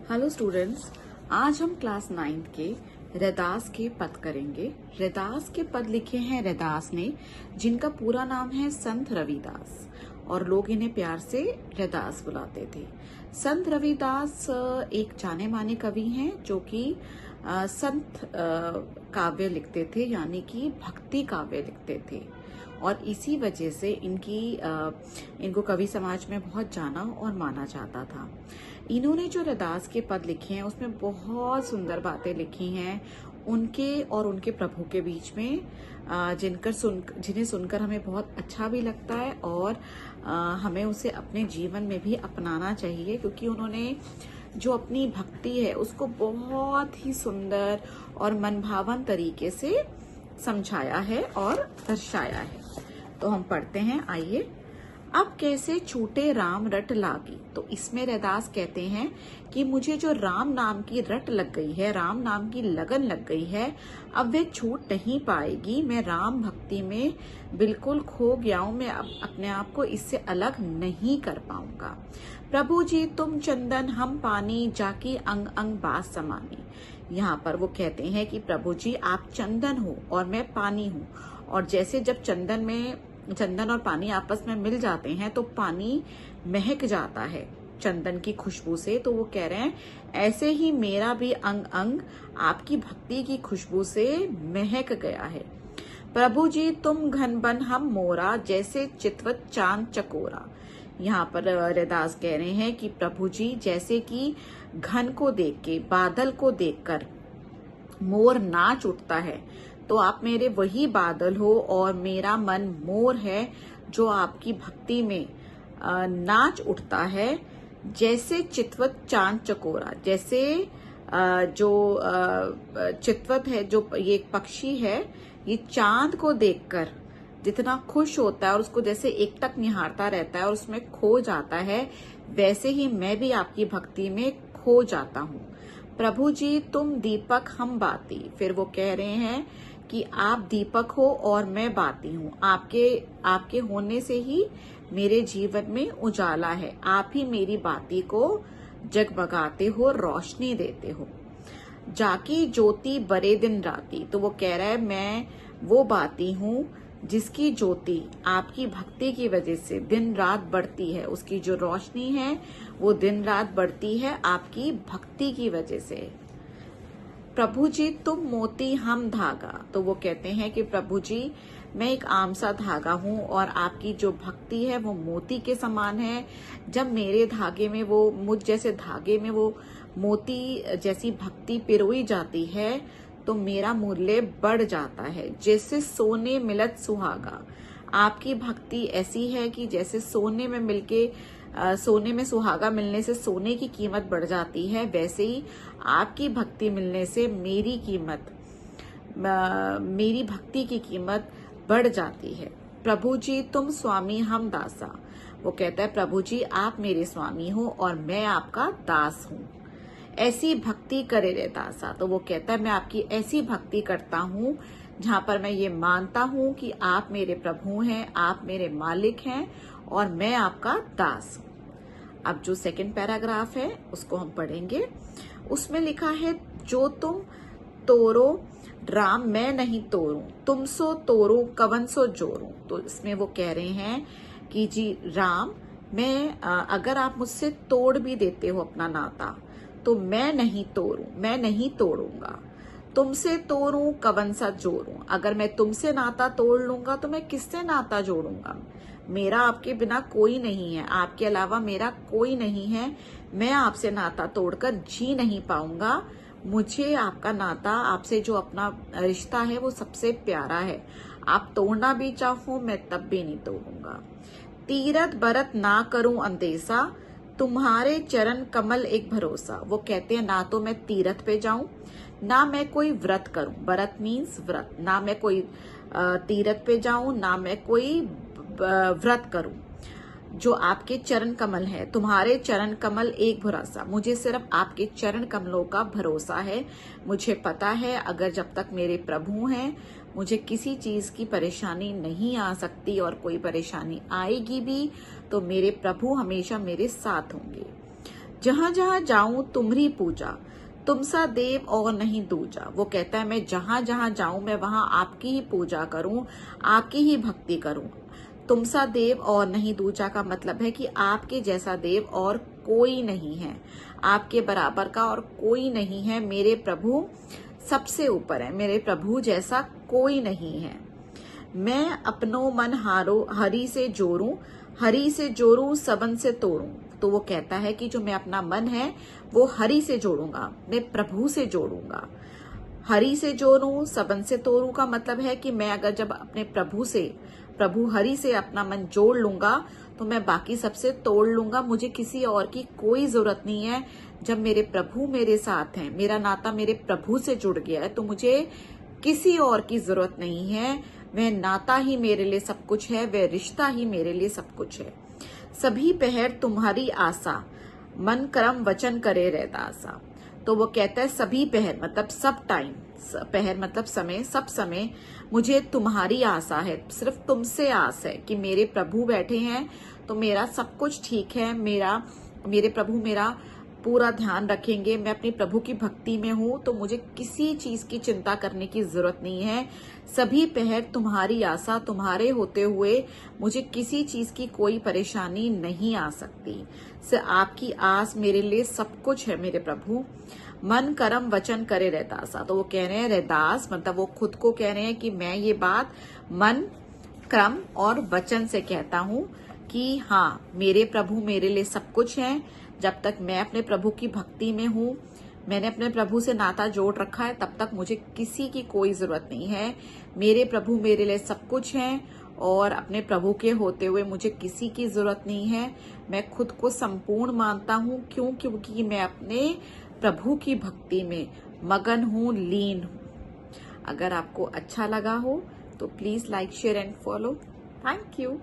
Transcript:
Hello students, आज हम class 9th के रैदास के पद करेंगे। रैदास के पद लिखे हैं रैदास ने, जिनका पूरा नाम है संत रविदास और लोग इन्हें प्यार से रैदास बुलाते थे। संत रविदास एक जाने माने कवि हैं जो कि संत काव्य लिखते थे, यानी कि भक्ति काव्य लिखते थे और इसी वजह से इनको कवि समाज में बहुत जाना और माना जाता था। इन्होंने जो रैदास के पद लिखे हैं उसमें बहुत सुंदर बातें लिखी हैं उनके और उनके प्रभु के बीच में, जिन्हें सुनकर हमें बहुत अच्छा भी लगता है और हमें उसे अपने जीवन में भी अपनाना चाहिए, क्योंकि उन्होंने जो अपनी भक्ति है उसको बहुत ही सुंदर और मनभावन तरीके से समझाया है और दर्शाया है। तो हम पढ़ते हैं, आइए। अब कैसे छूटे राम रट लागी। तो इसमें रैदास कहते हैं कि मुझे जो राम नाम की रट लग गई है, राम नाम की लगन लग गई है, अब वे छूट नहीं पाएगी। मैं राम भक्ति में बिल्कुल खो गया हूं, मैं अब अपने आप को इससे अलग नहीं कर पाऊंगा। प्रभु जी तुम चंदन हम पानी, जाकी अंग अंग बास समानी। यहाँ पर वो कहते हैं कि प्रभु जी आप चंदन हो और मैं पानी हूँ, और जैसे जब चंदन और पानी आपस में मिल जाते हैं तो पानी महक जाता है चंदन की खुशबू से। तो वो कह रहे हैं ऐसे ही मेरा भी अंग अंग आपकी भक्ति की खुशबू से महक गया है। प्रभु जी तुम घन बन हम मोरा, जैसे चितवत चांद चकोरा। यहाँ पर रैदास कह रहे हैं कि प्रभु जी जैसे कि घन को देख के, बादल को देखकर मोर नाच उठता है, तो आप मेरे वही बादल हो और मेरा मन मोर है जो आपकी भक्ति में नाच उठता है। जैसे चितवत चांद चकोरा, जैसे जो चितवत है, जो ये एक पक्षी है, ये चांद को देखकर जितना खुश होता है और उसको जैसे एकटक निहारता रहता है और उसमें खो जाता है, वैसे ही मैं भी आपकी भक्ति में खो जाता हूँ। प्रभु जी तुम दीपक हम बाती। फिर वो कह रहे हैं कि आप दीपक हो और मैं बाती हूँ, आपके होने से ही मेरे जीवन में उजाला है, आप ही मेरी बाती को जगमगाते हो, रोशनी देते हो। जाकी ज्योति बरे दिन राती। तो वो कह रहा है मैं वो बाती हूँ जिसकी ज्योति आपकी भक्ति की वजह से दिन रात बढ़ती है, उसकी जो रोशनी है वो दिन रात बढ़ती है आपकी भक्ति की वजह से। प्रभु जी तुम मोती हम धागा। तो वो कहते हैं कि प्रभु जी मैं एक आम सा धागा हूँ और आपकी जो भक्ति है वो मोती के समान है। जब मेरे धागे में वो, मुझ जैसे धागे में वो मोती जैसी भक्ति पिरोई जाती है तो मेरा मूल्य बढ़ जाता है। जैसे सोने मिलत सुहागा, आपकी भक्ति ऐसी है कि जैसे सोने में सुहागा मिलने से सोने की कीमत बढ़ जाती है, वैसे ही आपकी भक्ति मिलने से मेरी भक्ति की कीमत बढ़ जाती है। प्रभु जी तुम स्वामी हम दासा। वो कहता है प्रभु जी आप मेरे स्वामी हो और मैं आपका दास हूँ। ऐसी भक्ति करे रे दासा। तो वो कहता है मैं आपकी ऐसी भक्ति करता हूँ जहाँ पर मैं ये मानता हूँ कि आप मेरे प्रभु हैं, आप मेरे मालिक हैं और मैं आपका दास हूँ। अब जो सेकंड पैराग्राफ है उसको हम पढ़ेंगे। उसमें लिखा है जो तुम तोरो राम मैं नहीं तोरूं, तुम सो तोरो कवन सो जोरूं। तो इसमें वो कह रहे हैं कि जी राम, मैं अगर आप मुझसे तोड़ भी देते हो अपना नाता तो मैं नहीं तोड़ूंगा। तुमसे तोड़ूं कवन सा जोड़ूं, अगर मैं तुमसे नाता तोड़ लूंगा तो मैं किससे नाता जोड़ूंगा। मेरा आपके बिना कोई नहीं है, आपके अलावा मेरा कोई नहीं है, मैं आपसे नाता तोड़कर जी नहीं पाऊंगा। मुझे आपका नाता, आपसे जो अपना रिश्ता है वो सबसे प्यारा है, आप तोड़ना भी चाहो मैं तब भी नहीं तोड़ूंगा। तीरथ बरत ना करूं अंदेशा, तुम्हारे चरण कमल एक भरोसा। वो कहते हैं ना तो मैं तीरथ पे जाऊं, ना मैं कोई व्रत करूं, व्रत मीन्स व्रत, ना मैं कोई तीरथ पे जाऊं, ना मैं कोई व्रत करूं। जो आपके चरण कमल है, तुम्हारे चरण कमल एक भरोसा, मुझे सिर्फ आपके चरण कमलों का भरोसा है। मुझे पता है अगर जब तक मेरे प्रभु हैं मुझे किसी चीज की परेशानी नहीं आ सकती, और कोई परेशानी आएगी भी तो मेरे प्रभु हमेशा मेरे साथ होंगे। जहां जहां जाऊं तुम्हारी पूजा, तुम सा देव और नहीं दूजा। वो कहता है मैं जहां जहां जाऊं मैं वहां आपकी ही पूजा करूं, आपकी ही भक्ति करूं। तुम सा देव और नहीं दूजा का मतलब है कि आपके जैसा देव और कोई नहीं है, आपके बराबर का और कोई नहीं है। मेरे प्रभु सबसे ऊपर है, मेरे प्रभु जैसा कोई नहीं है। मैं अपनो मन हारो हरि से जोड़ूं, हरि से जोड़ूं सबन से तोड़ूं। तो वो कहता है कि जो मैं अपना मन है वो हरि से जोड़ूंगा, मैं प्रभु से जोड़ूंगा। हरि से जोड़ूं सबन से तोड़ूं का मतलब है कि मैं अगर जब अपने प्रभु हरि से अपना मन जोड़ लूंगा तो मैं बाकी सबसे तोड़ लूंगा। मुझे किसी और की कोई जरूरत नहीं है। जब मेरे प्रभु मेरे साथ हैं, मेरा नाता मेरे प्रभु से जुड़ गया है, तो मुझे किसी और की जरूरत नहीं है। वह नाता ही मेरे लिए सब कुछ है, वह रिश्ता ही मेरे लिए सब कुछ है। सभी पहर तुम्हारी आशा, मन कर्म वचन करे रहदासा। तो वो कहता है सभी पहर मतलब सब टाइम, पहर मतलब समय, सब समय मुझे तुम्हारी आशा है, सिर्फ तुमसे आस है कि मेरे प्रभु बैठे हैं तो मेरा सब कुछ ठीक है। मेरे प्रभु मेरा पूरा ध्यान रखेंगे। मैं अपने प्रभु की भक्ति में हूं तो मुझे किसी चीज की चिंता करने की जरूरत नहीं है। सभी पहर तुम्हारी आशा, तुम्हारे होते हुए मुझे किसी चीज की कोई परेशानी नहीं आ सकती। आपकी आस मेरे लिए सब कुछ है मेरे प्रभु। मन कर्म वचन करे रहदासा। तो वो कह रहे हैं रहदास मतलब वो खुद को कह रहे हैं कि मैं ये बात मन कर्म और वचन से कहता हूं कि हाँ मेरे प्रभु मेरे लिए सब कुछ है। जब तक मैं अपने प्रभु की भक्ति में हूँ, मैंने अपने प्रभु से नाता जोड़ रखा है, तब तक मुझे किसी की कोई जरूरत नहीं है। मेरे प्रभु मेरे लिए सब कुछ है और अपने प्रभु के होते हुए मुझे किसी की जरूरत नहीं है। मैं खुद को संपूर्ण मानता हूँ क्योंकि मैं अपने प्रभु की भक्ति में मगन हूँ, लीन हूँ। अगर आपको अच्छा लगा हो तो please like share and follow. Thank you.